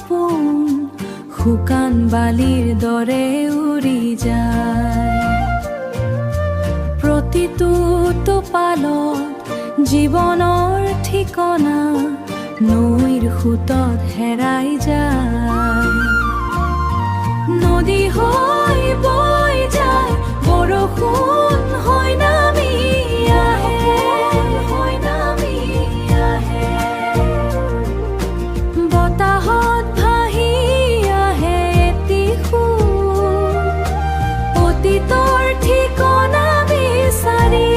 সপোন শুকান বালিৰ দৰে উৰি যায়। প্ৰতিটো টোপালত জীৱনৰ ঠিকনা নৈৰ সোঁতত হেৰাই যায়। নদী হৈ বৈ যায়, বৰষুণ হৈ নামি আহে, বতাহত ভাহি আহে এটি সুৰ, অতীতৰ ঠিকনা বিচাৰি।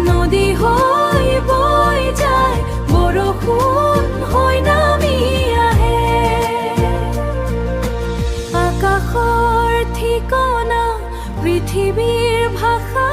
নদী হৈ বৈ যায়, বৰষুণ হৈ নামি আহে, আকাশৰ ঠিকনা পৃথিৱীৰ ভাষা